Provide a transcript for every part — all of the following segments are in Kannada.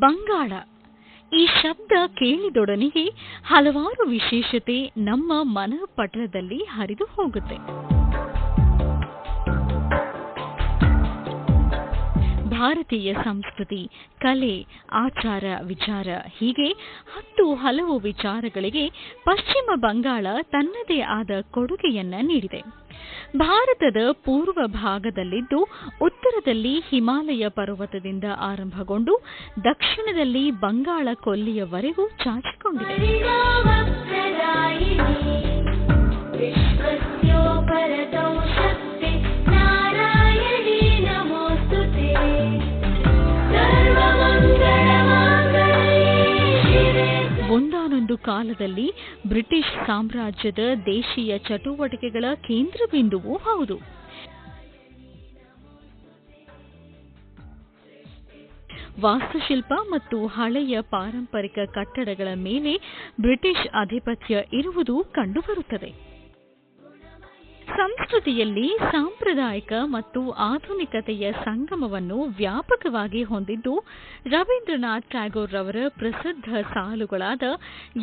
ಬಂಗಾಳ ಈ ಶಬ್ದ ಕೇಳಿದೊಡನೆಯೇ ಹಲವಾರು ವಿಶೇಷತೆ ನಮ್ಮ ಮನಪಟಲದಲ್ಲಿ ಹರಿದು ಹೋಗುತ್ತೆ. ಭಾರತೀಯ ಸಂಸ್ಕೃತಿ, ಕಲೆ, ಆಚಾರ ವಿಚಾರ ಹೀಗೆ 10 ಹಲವು ವಿಚಾರಗಳಿಗೆ ಪಶ್ಚಿಮ ಬಂಗಾಳ ತನ್ನದೇ ಆದ ಕೊಡುಗೆಯನ್ನ ನೀಡಿದೆ. ಭಾರತದ ಪೂರ್ವ ಭಾಗದಲ್ಲಿದ್ದು ಉತ್ತರದಲ್ಲಿ ಹಿಮಾಲಯ ಪರ್ವತದಿಂದ ಆರಂಭಗೊಂಡು ದಕ್ಷಿಣದಲ್ಲಿ ಬಂಗಾಳ ಕೊಲ್ಲಿಯವರೆಗೂ ಚಾಚಿಕೊಂಡಿದೆ. ಒಂದಾನೊಂದು ಕಾಲದಲ್ಲಿ ಬ್ರಿಟಿಷ್ ಸಾಮ್ರಾಜ್ಯದ ದೇಶೀಯ ಚಟುವಟಿಕೆಗಳ ಕೇಂದ್ರ ಬಿಂದುವೂ ಹೌದು. ವಾಸ್ತುಶಿಲ್ಪ ಮತ್ತು ಹಳೆಯ ಪಾರಂಪರಿಕ ಕಟ್ಟಡಗಳ ಮೇಲೆ ಬ್ರಿಟಿಷ್ ಆಧಿಪತ್ಯ ಇರುವುದು ಕಂಡುಬರುತ್ತದೆ. ಸಂಸ್ಕೃತಿಯಲ್ಲಿ ಸಾಂಪ್ರದಾಯಿಕ ಮತ್ತು ಆಧುನಿಕತೆಯ ಸಂಗಮವನ್ನು ವ್ಯಾಪಕವಾಗಿ ಹೊಂದಿದ್ದು ರವೀಂದ್ರನಾಥ್ ಟ್ಯಾಗೋರ್ ರವರ ಪ್ರಸಿದ್ಧ ಸಾಲುಗಳಾದ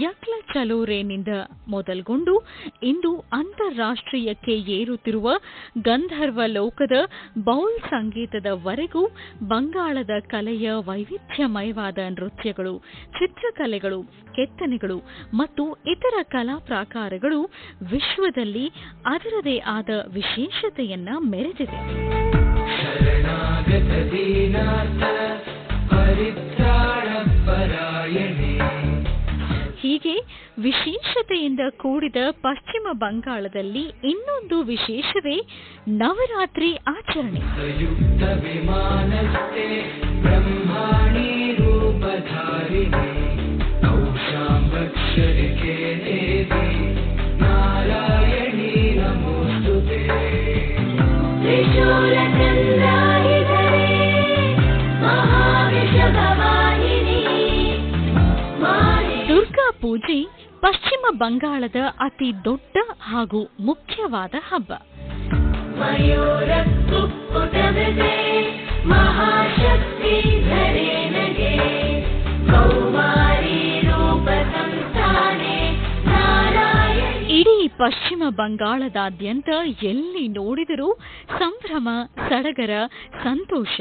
ಯಕ್ಲ ಚಲೋ ರೇನಿಂದ ಮೊದಲ್ಗೊಂಡು ಇಂದು ಅಂತಾರಾಷ್ಟ್ರೀಯಕ್ಕೆ ಏರುತ್ತಿರುವ ಗಂಧರ್ವ ಲೋಕದ ಬೌಲ್ ಸಂಗೀತದವರೆಗೂ ಬಂಗಾಳದ ಕಲೆಯ ವೈವಿಧ್ಯಮಯವಾದ ನೃತ್ಯಗಳು, ಚಿತ್ರಕಲೆಗಳು, ಕೆತ್ತನೆಗಳು ಮತ್ತು ಇತರ ಕಲಾ ಪ್ರಾಕಾರಗಳು ವಿಶ್ವದಲ್ಲಿ ಅದರದೇ ಆದ ವಿಶೇಷತೆಯನ್ನ ಮೆರೆದಿದೆ. ಹೀಗೆ ವಿಶೇಷತೆಯಿಂದ ಕೂಡಿದ ಪಶ್ಚಿಮ ಬಂಗಾಳದಲ್ಲಿ ಇನ್ನೊಂದು ವಿಶೇಷವೇ ನವರಾತ್ರಿ ಆಚರಣೆ. ದುರ್ಗಾ ಪೂಜೆ ಪಶ್ಚಿಮ ಬಂಗಾಳದ ಅತಿ ದೊಡ್ಡ ಹಾಗೂ ಮುಖ್ಯವಾದ ಹಬ್ಬ. ಇಡೀ ಪಶ್ಚಿಮ ಬಂಗಾಳದಾದ್ಯಂತ ಎಲ್ಲಿ ನೋಡಿದರೂ ಸಂಭ್ರಮ, ಸಡಗರ, ಸಂತೋಷ.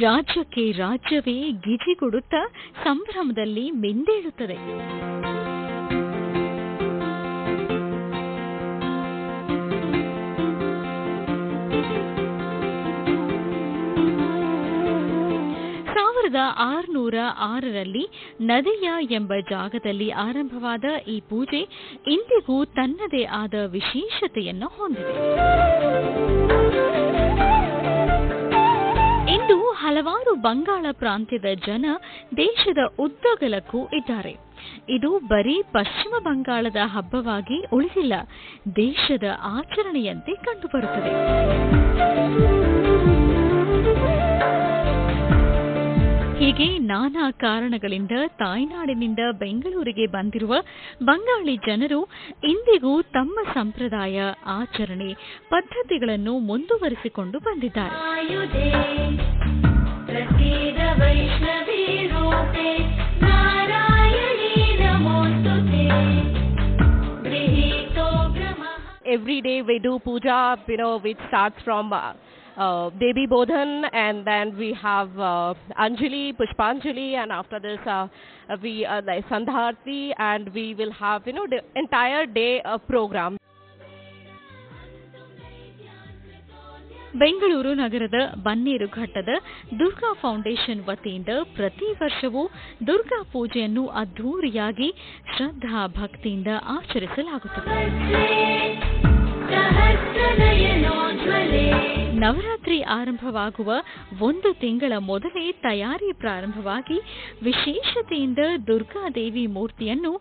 ರಾಜ್ಯಕ್ಕೆ ರಾಜ್ಯವೇ ಗಿಜಿಗುಡುತ್ತಾ ಸಂಭ್ರಮದಲ್ಲಿ ಮಿಂದೇಳುತ್ತದೆ. ಸಾವಿರದ 606ರಲ್ಲಿ ನದಿಯಾ ಎಂಬ ಜಾಗದಲ್ಲಿ ಆರಂಭವಾದ ಈ ಪೂಜೆ ಇಂದಿಗೂ ತನ್ನದೇ ಆದ ವಿಶೇಷತೆಯನ್ನು ಹೊಂದಿದೆ. ಇಂದು ಹಲವಾರು ಬಂಗಾಳ ಪ್ರಾಂತ್ಯದ ಜನ ದೇಶದ ಉದ್ದಗಲಕ್ಕೂ ಇದ್ದಾರೆ. ಇದು ಬರೀ ಪಶ್ಚಿಮ ಬಂಗಾಳದ ಹಬ್ಬವಾಗಿ ಉಳಿದಿಲ್ಲ, ದೇಶದ ಆಚರಣೆಯಂತೆ ಕಂಡುಬರುತ್ತದೆ. ಹೀಗೆ ನಾನಾ ಕಾರಣಗಳಿಂದ ತಾಯ್ನಾಡಿನಿಂದ ಬೆಂಗಳೂರಿಗೆ ಬಂದಿರುವ ಬಂಗಾಳಿ ಜನರು ಇಂದಿಗೂ ತಮ್ಮ ಸಂಪ್ರದಾಯ, ಆಚರಣೆ, ಪದ್ಧತಿಗಳನ್ನು ಮುಂದುವರಿಸಿಕೊಂಡು ಬಂದಿದ್ದಾರೆ. Every day we do puja, which starts from Devi Bodhan, and then we have Anjali, Pushpanjali, and after this we like Sandharti, and we will have the entire day program. Bengaluru ನಗರದ ಬನ್ನೇರುಘಟ್ಟದ ದುರ್ಗಾ ಫೌಂಡೇಶನ್ ವತಿಯಿಂದ ಪ್ರತಿ ವರ್ಷವೂ ದುರ್ಗಾ ಪೂಜೆಯನ್ನು ಅದ್ಧೂರಿಯಾಗಿ ಶ್ರದ್ಧಾ ಭಕ್ತಿಯಿಂದ ಆಚರಿಸಲಾಗುತ್ತದೆ. ನವರಾತ್ರಿ ಆರಂಭವಾಗುವ 1 ತಿಂಗಳ ಮೊದಲೇ ತಯಾರಿ ಪ್ರಾರಂಭವಾಗಿ ವಿಶೇಷತೆಯಿಂದ ದುರ್ಗಾದೇವಿ ಮೂರ್ತಿಯನ್ನು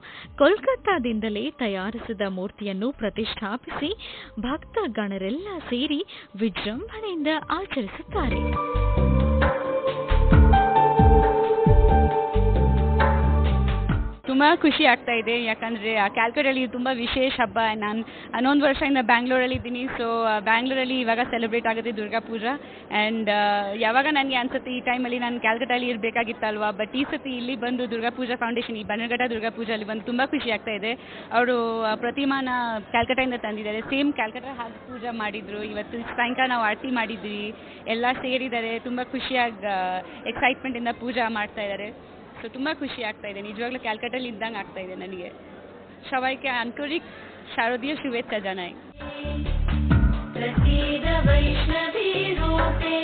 ಕೋಲ್ಕತ್ತಾದಿಂದಲೇ ತಯಾರಿಸಿದ ಮೂರ್ತಿಯನ್ನು ಪ್ರತಿಷ್ಠಾಪಿಸಿ ಭಕ್ತ ಗಣರೆಲ್ಲ ಸೇರಿ ವಿಜೃಂಭಣೆಯಿಂದ ಆಚರಿಸುತ್ತಾರೆ. ತುಂಬ ಖುಷಿ ಆಗ್ತಾ ಇದೆ, ಯಾಕಂದರೆ ಕ್ಯಾಲ್ಕಟಲ್ಲಿ ತುಂಬ ವಿಶೇಷ ಹಬ್ಬ. ನಾನು 11 ವರ್ಷದಿಂದ ಬ್ಯಾಂಗ್ಳೂರಲ್ಲಿ ಇದ್ದೀನಿ. ಸೊ ಬ್ಯಾಂಗ್ಳೂರಲ್ಲಿ ಇವಾಗ ಸೆಲೆಬ್ರೇಟ್ ಆಗುತ್ತೆ ದುರ್ಗಾ ಪೂಜಾ. ಆ್ಯಂಡ್ ಯಾವಾಗ ನನಗೆ ಅನ್ಸುತ್ತೆ ಈ ಟೈಮಲ್ಲಿ ನಾನು ಕ್ಯಾಲ್ಕಟಲ್ಲಿ ಇರಬೇಕಾಗಿತ್ತಲ್ವಾ, ಬಟ್ ಈ ಸತಿ ಇಲ್ಲಿ ಬಂದು ದುರ್ಗಾ ಪೂಜಾ ಫೌಂಡೇಶನ್, ಈ ಬನ್ನರ್ಘಟ್ಟ ದುರ್ಗಾ ಪೂಜಾಲಿ ಬಂದು ತುಂಬ ಖುಷಿ ಆಗ್ತಾ ಇದೆ. ಅವರು ಪ್ರತಿಮಾನ ಕ್ಯಾಲ್ಕಟಾಯಿಂದ ತಂದಿದ್ದಾರೆ, ಸೇಮ್ ಕ್ಯಾಲ್ಕಟಾ ಹಾಗೆ ಪೂಜೆ ಮಾಡಿದರು. ಇವತ್ತು ಸಾಯಂಕಾಲ ನಾವು ಆರತಿ ಮಾಡಿದ್ವಿ, ಎಲ್ಲ ಸೇರಿದ್ದಾರೆ, ತುಂಬ ಖುಷಿಯಾಗಿ ಎಕ್ಸೈಟ್ಮೆಂಟಿಂದ ಪೂಜಾ ಮಾಡ್ತಾ ಇದ್ದಾರೆ. ಸೊ ತುಂಬ ಖುಷಿ ಆಗ್ತಾ ಇದೆ, ನಿಜವಾಗ್ಲೂ ಕ್ಯಾಲ್ಕಟಲ್ಲಿ ಇದ್ದಂಗೆ ಆಗ್ತಾ ಇದೆ ನನಗೆ. ಸವಾಯ್ಕೆ ಆಂತರಿಕ ಶಾರದೀಯ ಶುಭೇಚ್ಛಾ ಜನಾಯಿ. ಪ್ರಸೀದ ವೈಷ್ಣವಿ ರೂಪೇ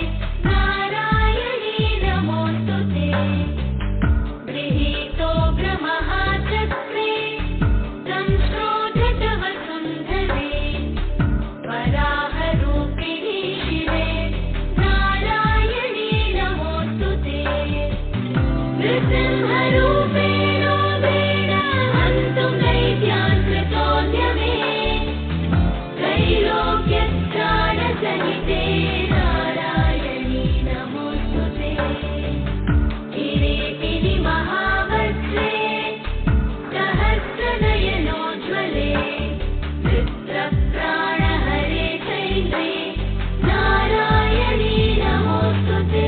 ನಾರಾಯಣಿ ನಮೋಸ್ತುತೆ, ಗೃಹೀತೋ ಬ್ರಹ್ಮಃ ಚಕ್ರೇ ಸಂಶ್ರೋಧ ತವ ಸುಂದರೇ, ವರಾಹ ರೂಪಿಣಿ ಶಿವೆ ನಾರಾಯಣಿ ನಮೋಸ್ತುತೆ, ನೃಸಿಂಹ ರೂಪೇಣ ವೇಣ ಹಂತು ದೈತ್ಯಾನ್ ಕೃತೋದ್ಯಮೇ, ತ್ರೈಲೋಕ್ಯತ್ರಾಣ ಸಹಿತೆ Narayani ನಮೋಸ್ತುತೆ, ಕಿರೀಟಿನಿ ಮಹಾವಜ್ರೇ ಸಹಸ್ರನಯನೋಜ್ವಲೇ, ವೃತ್ರಪ್ರಾಣಹರೇ ಚೈತ್ರೇ Narayani ನಮೋಸ್ತುತೆ.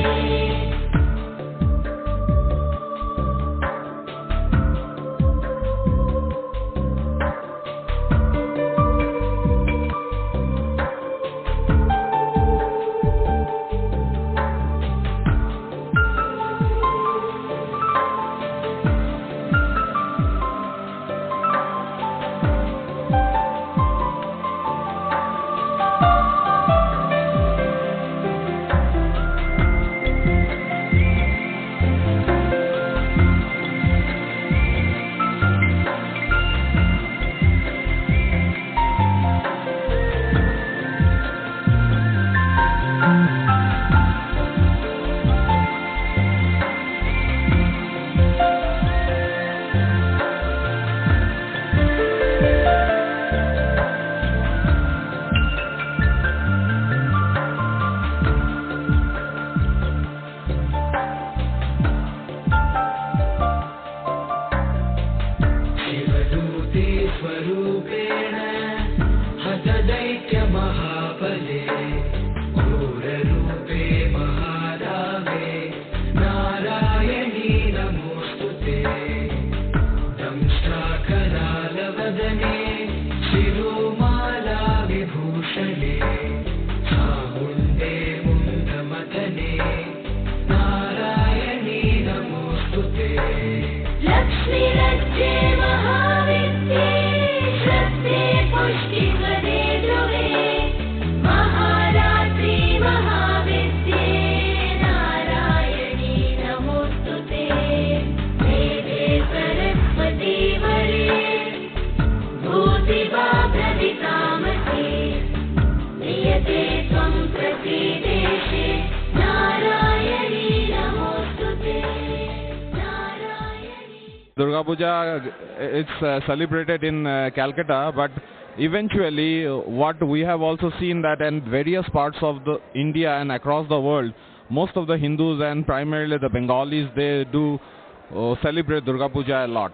Durga Puja, it's celebrated in Calcutta, but eventually what we have also seen that in various parts of the India and across the world, most of the Hindus and primarily the Bengalis, they do celebrate Durga Puja a lot.